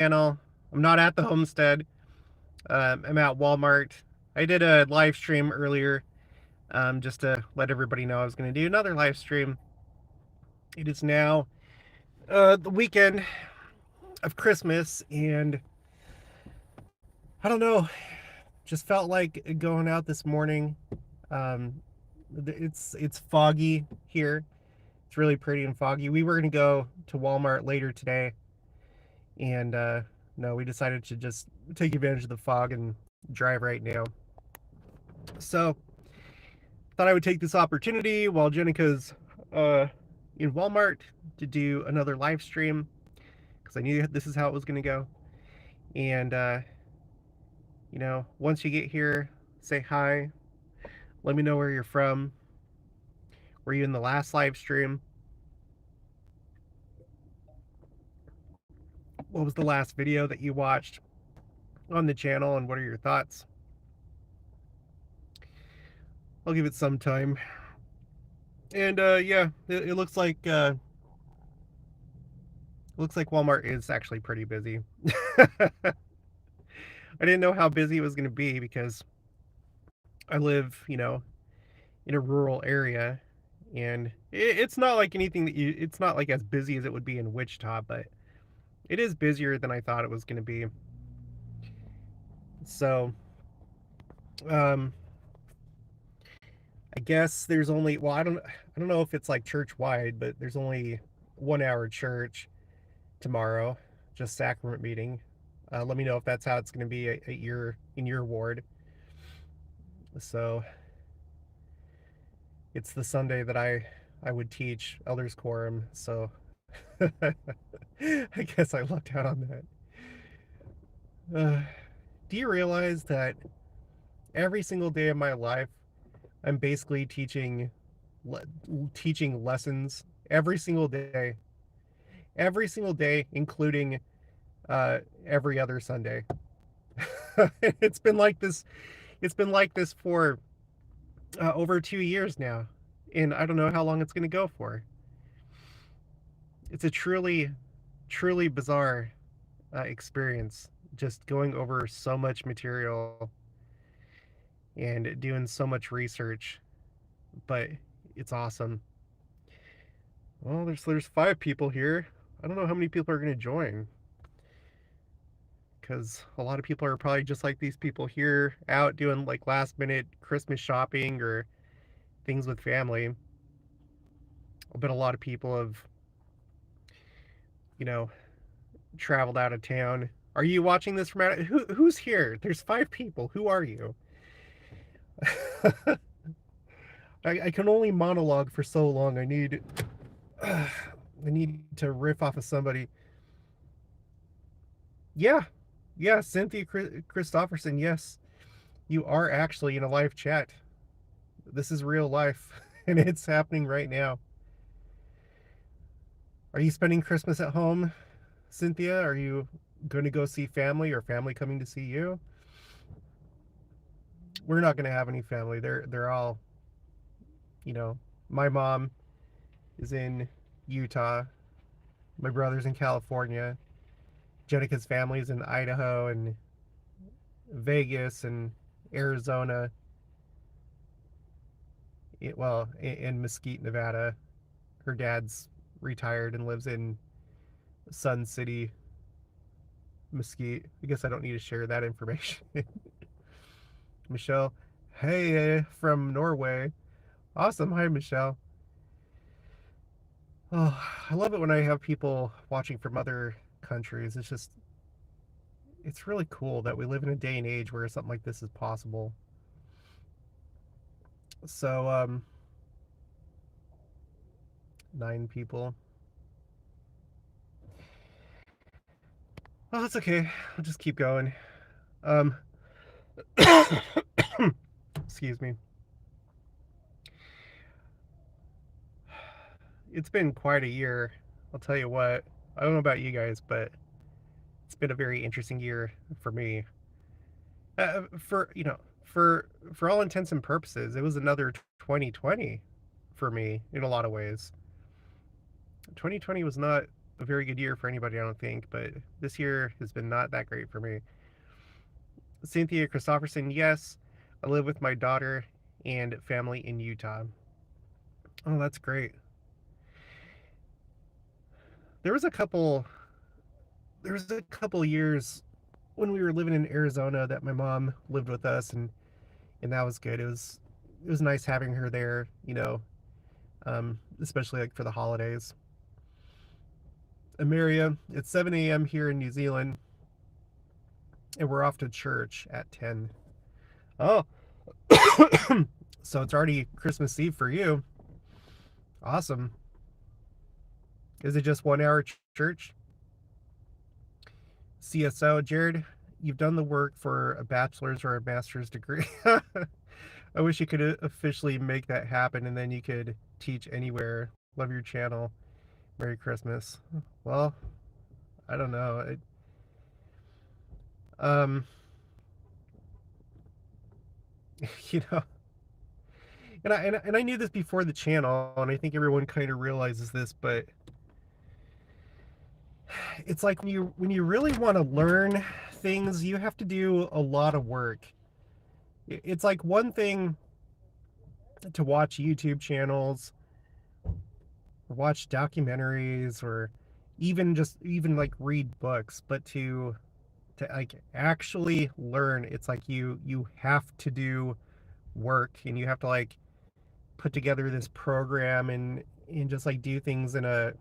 channel. I'm not at the homestead. I'm at Walmart. I did a live stream earlier just to let everybody know I was going to do another live stream. It is now the weekend of Christmas, and I don't know, just felt like going out this morning. Um, it's foggy here. It's really pretty and foggy. We were going to go to Walmart later today, and no, we decided to just take advantage of the fog and drive right now. So thought I would take this opportunity while Jenica's in Walmart to do another live stream because I knew this is how it was going to go. And once you get here, say hi. Let me know where you're from. Were you in the last live stream? What was the last video that you watched on the channel, and what are your thoughts? I'll give it some time. And yeah, it looks like Walmart is actually pretty busy. I didn't know how busy it was going to be because I live, in a rural area, and it's not like anything it's not like as busy as it would be in Wichita, but it is busier than I thought it was going to be. So, um, I guess there's only, well, I don't know if it's like church wide, but there's only 1 hour church tomorrow, just sacrament meeting. Let me know if that's how it's going to be in your ward. So it's the Sunday that I would teach elders quorum, so I guess I lucked out on that. Do you realize that every single day of my life I'm basically teaching lessons every single day, including every other Sunday. it's been like this. It's been like this for over 2 years now, and I don't know how long it's going to go for. It's a truly bizarre experience, just going over so much material and doing so much research, but it's awesome. Well, there's 5 people here. I don't know how many people are going to join, because a lot of people are probably just like these people here, out doing like last minute Christmas shopping or things with family. But a lot of people have, you know, traveled out of town. Are you watching this from out? Who's here? There's 5 people. Who are you? I can only monologue for so long. I need to riff off of somebody. Yeah, yeah, Cynthia Christofferson. Yes, you are actually in a live chat. This is real life, and it's happening right now. Are you spending Christmas at home, Cynthia? Are you going to go see family, or family coming to see you? We're not going to have any family. They're all, you know, my mom is in Utah. My brother's in California. Jenica's family is in Idaho and Vegas and Arizona. Well, in Mesquite, Nevada. Her dad's retired and lives in Sun City, Mesquite. I guess I don't need to share that information. Michelle, hey, from Norway. Awesome. Hi, Michelle. Oh, I love it when I have people watching from other countries. It's really cool that we live in a day and age where something like this is possible. So, 9 people. Oh, that's okay. I'll just keep going. Um, excuse me. It's been quite a year. I'll tell you what. I don't know about you guys, but it's been a very interesting year for me. For all intents and purposes, it was another 2020 for me in a lot of ways. 2020 was not a very good year for anybody, I don't think, but this year has been not that great for me. Cynthia Christopherson, yes, I live with my daughter and family in Utah. Oh, that's great. There was a couple there was a couple years when we were living in Arizona that my mom lived with us, and that was good. It was nice having her there, especially like for the holidays. Ameria, it's 7 a.m. here in New Zealand, and we're off to church at 10. Oh, so it's already Christmas Eve for you. Awesome. Is it just 1 hour church? CSO, Jared, you've done the work for a bachelor's or a master's degree. I wish you could officially make that happen and then you could teach anywhere. Love your channel. Merry Christmas. Well, I don't know. Um, you know, and I knew this before the channel, and I think everyone kind of realizes this, but it's like when you really want to learn things, you have to do a lot of work. It's like one thing to watch YouTube channels, or watch documentaries, or even like read books, but to like actually learn, it's like you have to do work, and you have to like put together this program and just like do things in a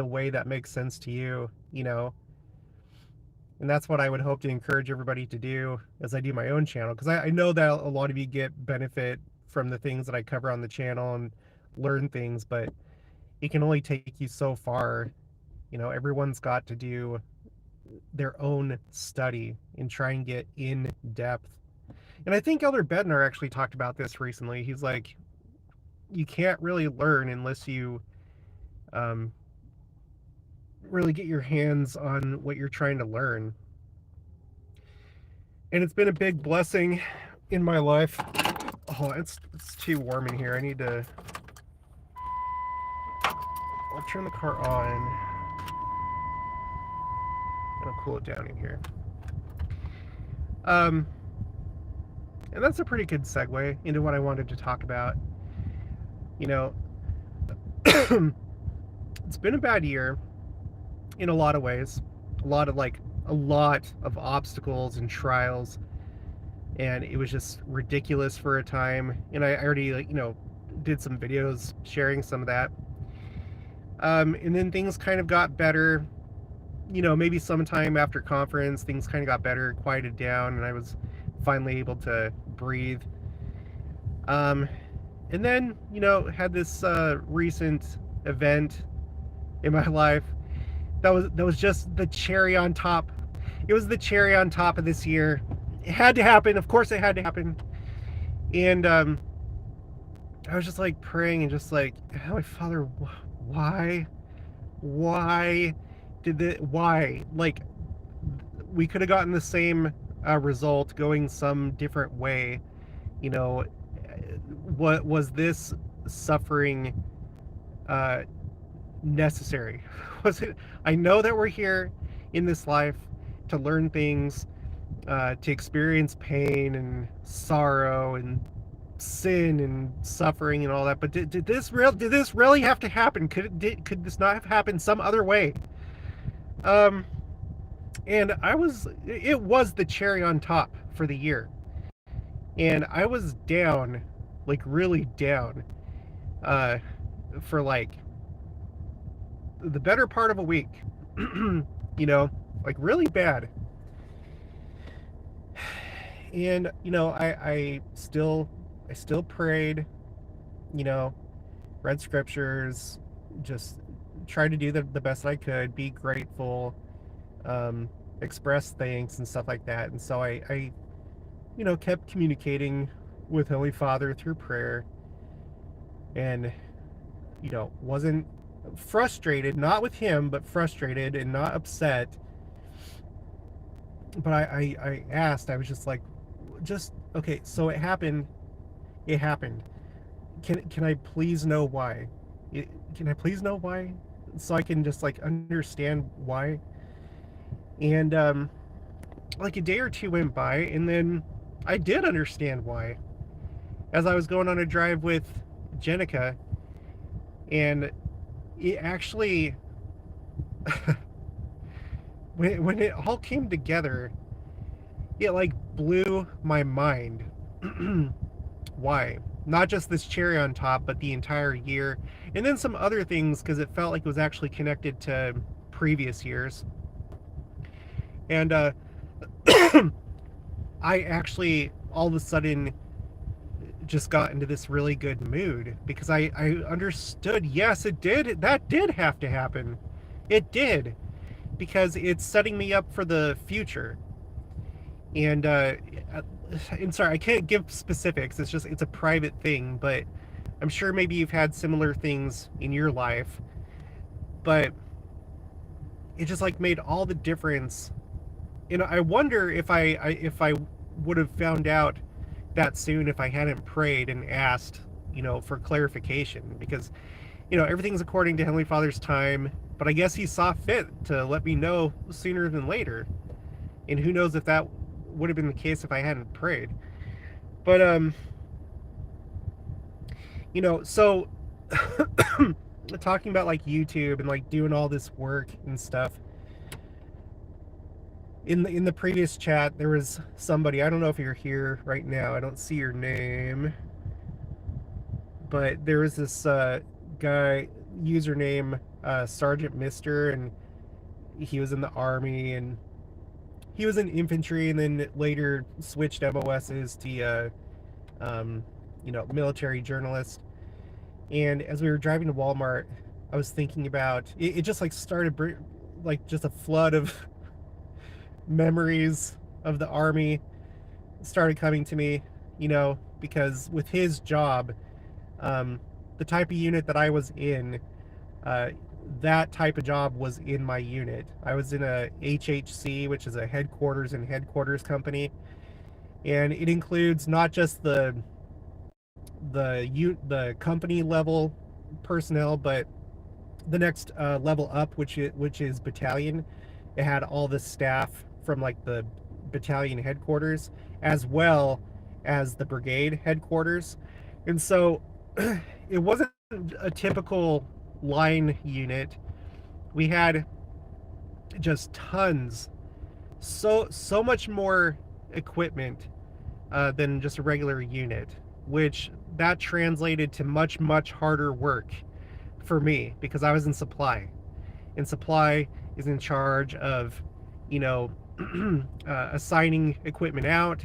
way that makes sense to you. And that's what I would hope to encourage everybody to do as I do my own channel, because I know that a lot of you get benefit from the things that I cover on the channel and learn things, but it can only take you so far. Everyone's got to do their own study and try and get in depth. And I think Elder Bednar actually talked about this recently. He's like, you can't really learn unless you um, really get your hands on what you're trying to learn. And it's been a big blessing in my life. Oh, it's too warm in here. I'll turn the car on and I'll cool it down in here. And that's a pretty good segue into what I wanted to talk about. It's been a bad year in a lot of ways. A lot of obstacles and trials, and it was just ridiculous for a time. And I already did some videos sharing some of that. And then things kind of got better. Maybe sometime after conference, things kind of got better, quieted down, and I was finally able to breathe. And then, had this recent event in my life that was just the cherry on top. It was the cherry on top of this year. It had to happen. Of course, it had to happen. And I was just like praying and just like, Heavenly Father, why why? Like, we could have gotten the same result going some different way. What was this suffering necessary? Was it? I know that we're here in this life to learn things, to experience pain and sorrow and sin and suffering and all that. But did this really have to happen? Could this not have happened some other way? And it was the cherry on top for the year. And I was down, like really down, for like the better part of a week. Like really bad. And I still prayed, read scriptures, just tried to do the best I could, be grateful, express thanks and stuff like that. And so I kept communicating with Holy Father through prayer, and wasn't frustrated, not with him, but frustrated and not upset. But I asked, I was just like, okay, so it happened. Can I please know why? Can I please know why? so I can just like understand why. And like a day or two went by, and then I did understand why. As I was going on a drive with Jenica, and it actually, when it all came together, it like blew my mind. Why? Not just this cherry on top, but the entire year, and then some other things because it felt like it was actually connected to previous years. And I actually all of a sudden just got into this really good mood because I understood, yes, it did. That did have to happen. It did. Because it's setting me up for the future. And I'm sorry, I can't give specifics. It's a private thing, but I'm sure maybe you've had similar things in your life. But it just like made all the difference. I wonder if I would have found out that soon if I hadn't prayed and asked, for clarification, because everything's according to Heavenly Father's time, but I guess He saw fit to let me know sooner than later. And who knows if that would have been the case if I hadn't prayed. But so talking about like YouTube and like doing all this work and stuff. In the previous chat, there was somebody. I don't know if you're here right now. I don't see your name, but there was this guy, username Sergeant Mister, and he was in the army, and he was in infantry, and then later switched MOSs to military journalist. And as we were driving to Walmart, I was thinking about it. It just like started like just a flood of memories of the army started coming to me, because with his job, the type of unit that I was in, uh, that type of job was in my unit. I was in a HHC, which is a headquarters company, and it includes not just the company level personnel, but the next level up, which is battalion. It had all the staff from like the battalion headquarters as well as the brigade headquarters, and so it wasn't a typical line unit. We had just tons, so much more equipment than just a regular unit, which that translated to much harder work for me because I was in supply, and supply is in charge of, you know, assigning equipment out,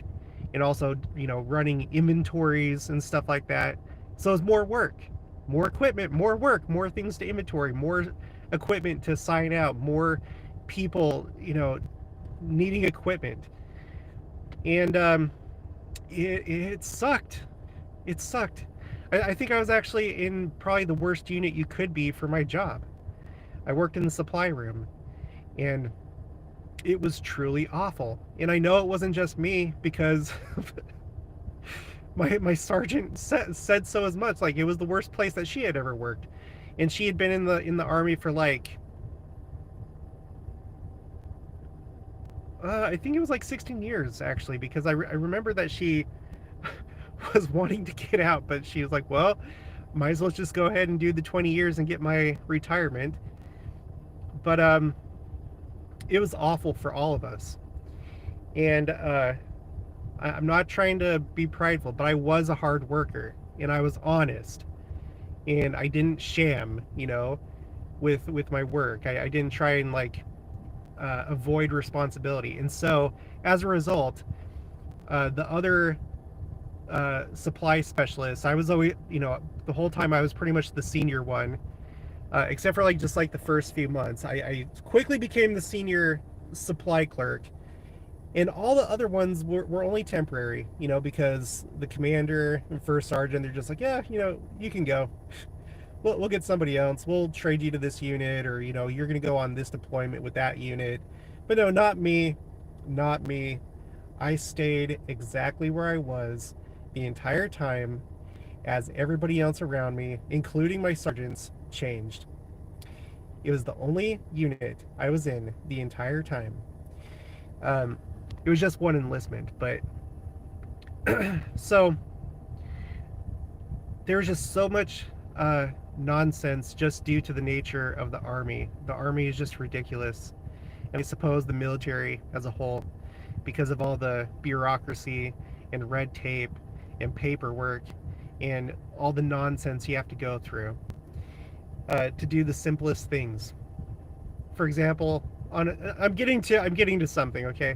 and also, running inventories and stuff like that. So it's more work, more equipment, more work, more things to inventory, more equipment to sign out, more people, needing equipment. And it sucked. It sucked. I think I was actually in probably the worst unit you could be for my job. I worked in the supply room, and it was truly awful. And I know it wasn't just me, because my sergeant said so as much. Like, it was the worst place that she had ever worked, and she had been in the army for like I think it was like 16 years actually, because I remember that she was wanting to get out, but she was like, well, might as well just go ahead and do the 20 years and get my retirement. But it was awful for all of us. And I'm not trying to be prideful, but I was a hard worker, and I was honest, and I didn't sham, with my work. I didn't try and like avoid responsibility. And so as a result, the other supply specialists, I was always, the whole time I was pretty much the senior one, except for like just like the first few months. I quickly became the senior supply clerk, and all the other ones were only temporary, because the commander and first sergeant, they're just like, yeah, you can go. We'll get somebody else. We'll trade you to this unit, or you're going to go on this deployment with that unit. But no, not me. Not me. I stayed exactly where I was the entire time, as everybody else around me, including my sergeants, changed. It was the only unit I was in the entire time. Um, it was just one enlistment, but so there was just so much nonsense just due to the nature of the Army. The Army is just ridiculous. And I suppose the military as a whole, because of all the bureaucracy and red tape and paperwork and all the nonsense you have to go through to do the simplest things. For example, I'm getting to something, okay?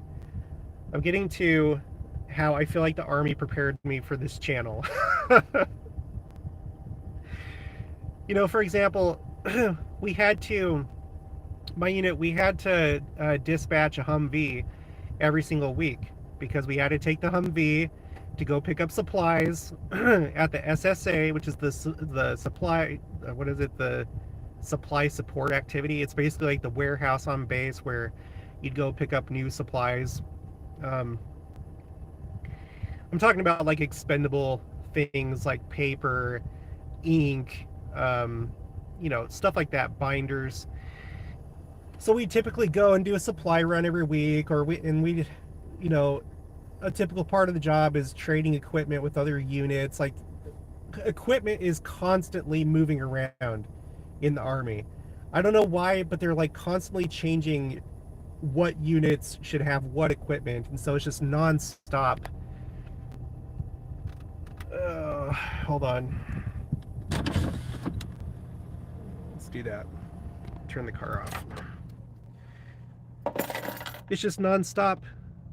I'm getting to how I feel like the Army prepared me for this channel. You know, for example, we had to, my unit, we had to dispatch a Humvee every single week because we had to take the Humvee to go pick up supplies at the SSA, which is the supply, what is it, the supply support activity. It's basically like the warehouse on base where you'd go pick up new supplies. I'm talking about like expendable things like paper, ink, you know, stuff like that, binders. So we typically go and do a supply run every week, or we, you know, a typical part of the job is trading equipment with other units. Like, equipment is constantly moving around in the Army. I don't know why, but they're like constantly changing what units should have what equipment, and so it's just non-stop. Hold on. Let's do that. Turn the car off. It's just non-stop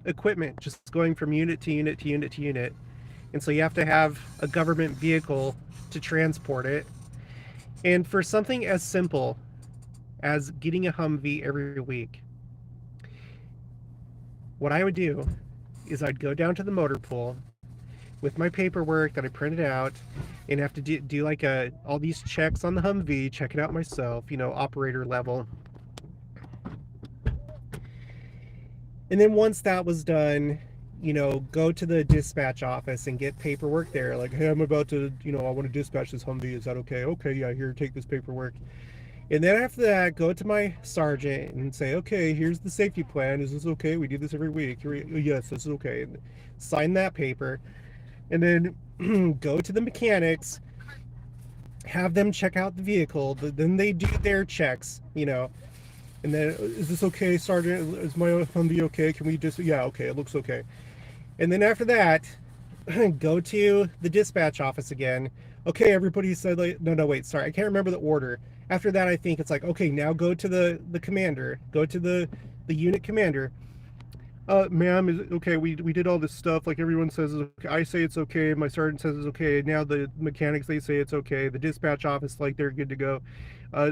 equipment, just going from unit to unit to unit to unit. And so you have to have a government vehicle to transport it. And for something as simple as getting a Humvee every week, what I would do is I'd go down to the motor pool with my paperwork that I printed out and have to do like all these checks on the Humvee, check it out myself, you know, operator level. And then once that was done, you know, go to the dispatch office and get paperwork there. Like, hey, I'm about to, you know, I want to dispatch this Humvee. Is that okay? Okay, yeah, here, take this paperwork. And then after that, go to my sergeant and say, okay, here's the safety plan. Is this okay? We do this every week. Yes, this is okay. And sign that paper. And then go to the mechanics, have them check out the vehicle. Then they do their checks, you know. And then, is this okay, Sergeant? Is my Humvee okay? Can we just, yeah, okay, it looks okay. And then after that, go to the dispatch office again. Okay, everybody said, like, no, wait, sorry, I can't remember the order. After that, I think it's like, okay, now go to the commander, go to the unit commander. Ma'am, is it okay? We did all this stuff, like everyone says, I say it's okay, my sergeant says it's okay, now the mechanics, they say it's okay, the dispatch office, like, they're good to go.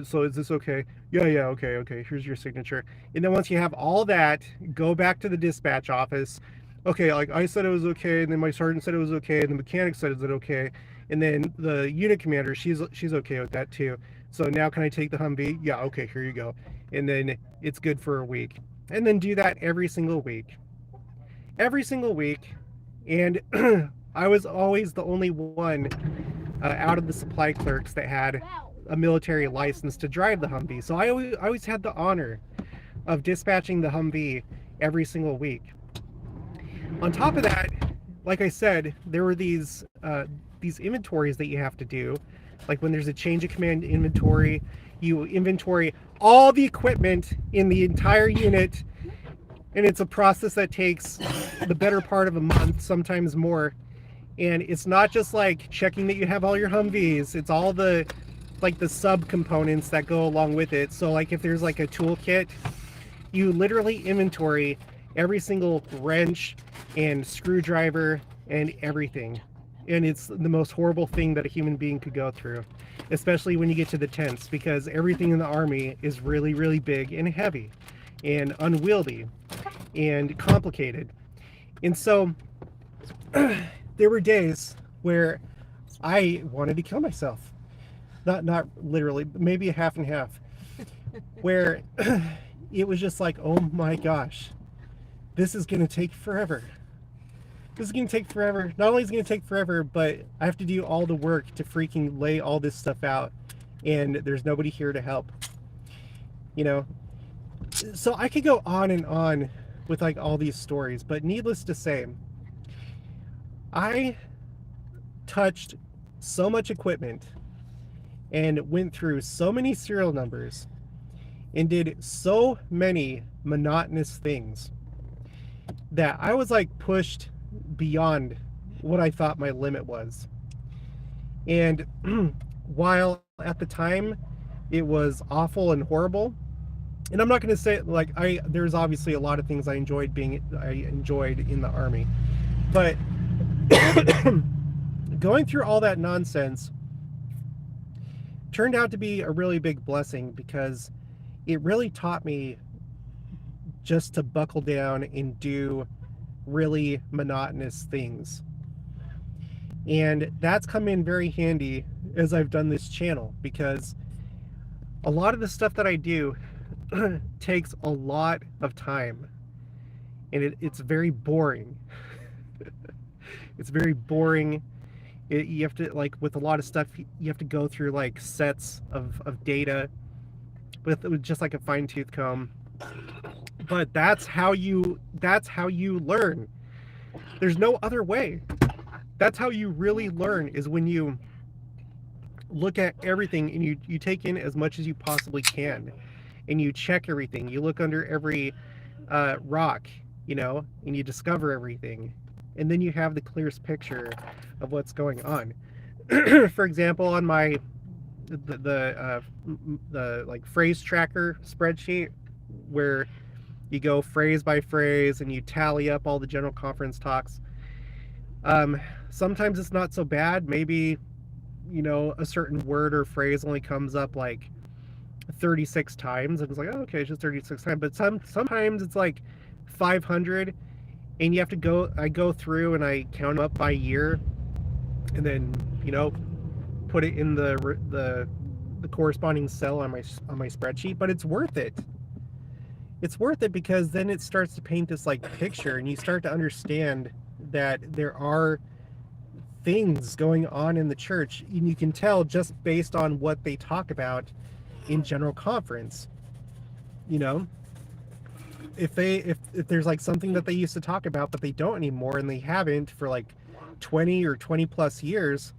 So is this okay? Yeah, okay, here's your signature. And then once you have all that, go back to the dispatch office. Okay, like, I said it was okay, and then my sergeant said it was okay, and the mechanic said it was okay, and then the unit commander, she's okay with that too. So now can I take the Humvee? Yeah, okay, here you go. And then it's good for a week. And then do that every single week. Every single week. And I was always the only one out of the supply clerks that had a military license to drive the Humvee. So I always had the honor of dispatching the Humvee every single week. On top of that, like I said, there were these inventories that you have to do. Like when there's a change of command inventory, you inventory all the equipment in the entire unit, and it's a process that takes the better part of a month, sometimes more. And it's not just like checking that you have all your Humvees, it's all the like the sub-components that go along with it. So like if there's like a toolkit, you literally inventory every single wrench and screwdriver and everything. And it's the most horrible thing that a human being could go through, especially when you get to the tents, because everything in the Army is really, really big and heavy and unwieldy and complicated. And so there were days where I wanted to kill myself. Not literally, but maybe a half and half, where it was just like, oh my gosh, this is going to take forever. This is going to take forever. Not only is it going to take forever, but I have to do all the work to freaking lay all this stuff out, and there's nobody here to help. you know. So I could go on and on with like all these stories, but needless to say, I touched so much equipment and went through so many serial numbers and did so many monotonous things that I was like pushed beyond what I thought my limit was. And while at the time it was awful and horrible, and I'm not going to say like there's obviously a lot of things I enjoyed in the army, but going through all that nonsense turned out to be a really big blessing because it really taught me just to buckle down and do really monotonous things. And that's come in very handy as I've done this channel, because a lot of the stuff that I do takes a lot of time, and it's very boring. It's very boring. You have to, like, with a lot of stuff, you have to go through like sets of data with just like a fine-tooth comb. But that's how you learn. There's no other way. That's how you really learn, is when you look at everything and you take in as much as you possibly can, and you check everything. You look under every rock, and you discover everything, and then you have the clearest picture of what's going on. For example, on my the like phrase tracker spreadsheet, where you go phrase by phrase and you tally up all the general conference talks. Sometimes it's not so bad. Maybe, a certain word or phrase only comes up like 36 times. It was like, oh, okay, it's just 36 times. But sometimes it's like 500, and you have to I go through and I count them up by year, and then, put it in the corresponding cell on my spreadsheet. But it's worth it. It's worth it because then it starts to paint this like picture, and you start to understand that there are things going on in the church, and you can tell just based on what they talk about in general conference. If there's like something that they used to talk about but they don't anymore, and they haven't for like 20 or 20 plus years,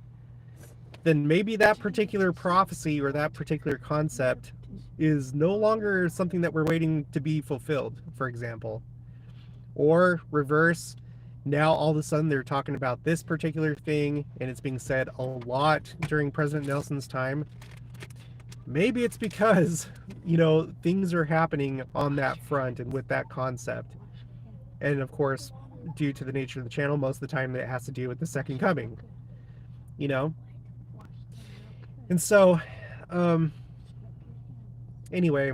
then maybe that particular prophecy or that particular concept is no longer something that we're waiting to be fulfilled, for example. Or reverse, now all of a sudden they're talking about this particular thing, and it's being said a lot during President Nelson's time. Maybe it's because, things are happening on that front and with that concept. And of course, due to the nature of the channel, most of the time it has to do with the second coming, And so, anyway,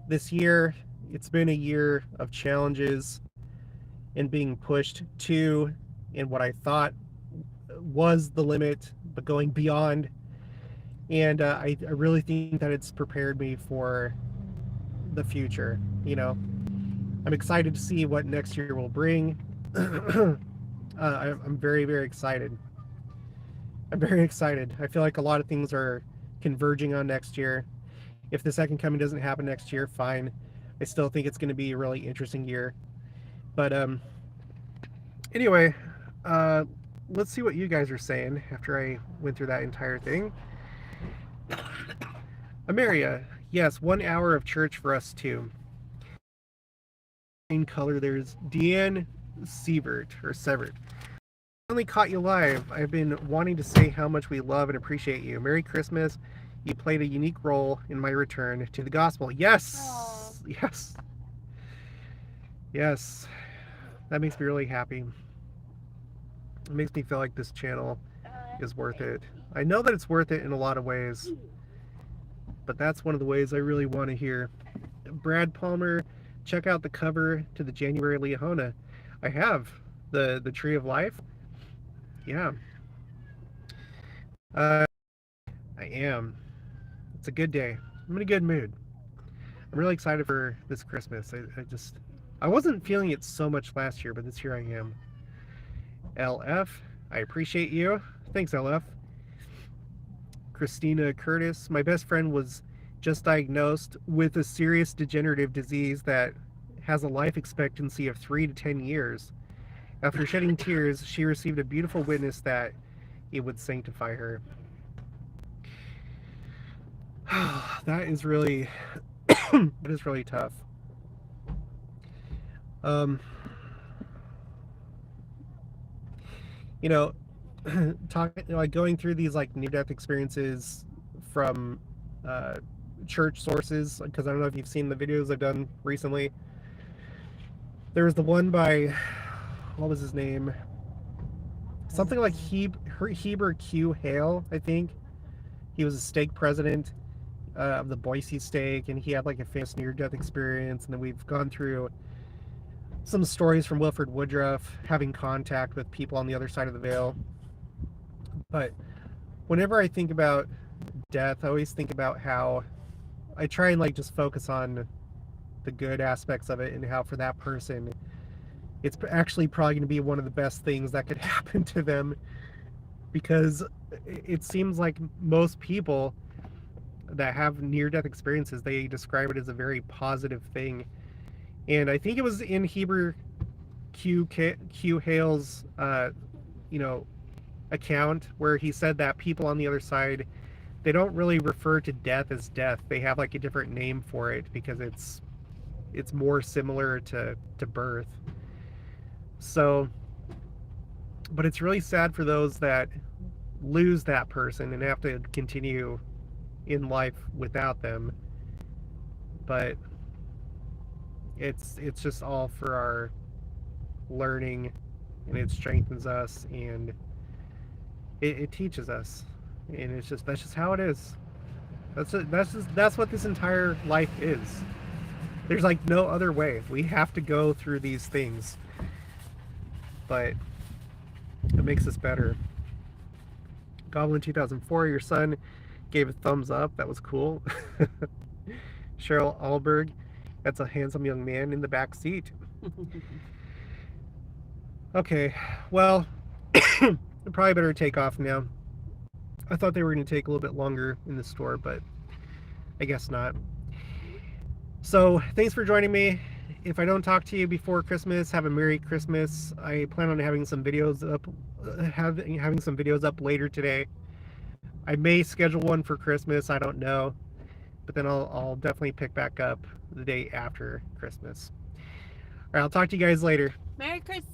this year, it's been a year of challenges and being pushed to, in what I thought was the limit, but going beyond. And I really think that it's prepared me for the future. I'm excited to see what next year will bring. I'm very, very excited. I'm very excited. I feel like a lot of things are converging on next year. If the second coming doesn't happen next year, fine. I still think it's going to be a really interesting year. But anyway, let's see what you guys are saying after I went through that entire thing. Ameria, yes, 1 hour of church for us too. In color, there's Deanne Severt. Finally caught you live. I've been wanting to say how much we love and appreciate you. Merry Christmas. You played a unique role in my return to the gospel. Yes. Aww. Yes. That makes me really happy. It makes me feel like this channel is worth it. I know that it's worth it in a lot of ways, but that's one of the ways I really want to hear. Brad Palmer, check out the cover to the January Liahona. I have the Tree of Life. Yeah. I am. It's a good day. I'm in a good mood. I'm really excited for this Christmas. I wasn't feeling it so much last year, but this year I am. LF, I appreciate you. Thanks, LF. Christina Curtis, my best friend was just diagnosed with a serious degenerative disease that has a life expectancy of 3 to 10 years. After shedding tears, she received a beautiful witness that it would sanctify her. That is really tough. Um, you know, going through these like near-death experiences from church sources, because I don't know if you've seen the videos I've done recently. There was the one by, what was his name? Something like Heber Q. Hale, I think. He was a stake president of the Boise stake, and he had like a famous near-death experience. And then we've gone through some stories from Wilford Woodruff having contact with people on the other side of the veil. But whenever I think about death, I always think about how I try and like just focus on the good aspects of it, and how for that person it's actually probably going to be one of the best things that could happen to them, because it seems like most people that have near-death experiences, they describe it as a very positive thing. And I think it was in Heber Q. Hale's account where he said that people on the other side, they don't really refer to death as death. They have like a different name for it because it's more similar to birth. So, but it's really sad for those that lose that person and have to continue in life without them. But it's just all for our learning, and it strengthens us, and it teaches us, and that's just how it is. That's what this entire life is. There's like no other way. We have to go through these things, but it makes us better. Goblin 2004, your son gave a thumbs up. That was cool. Cheryl Alberg, that's a handsome young man in the back seat. Okay, well, I probably better take off now. I thought they were going to take a little bit longer in the store, but I guess not. So thanks for joining me. If I don't talk to you before Christmas, have a Merry Christmas. I plan on having some videos up, having some videos up later today. I may schedule one for Christmas, I don't know, but then I'll definitely pick back up the day after Christmas. All right, I'll talk to you guys later. Merry Christmas.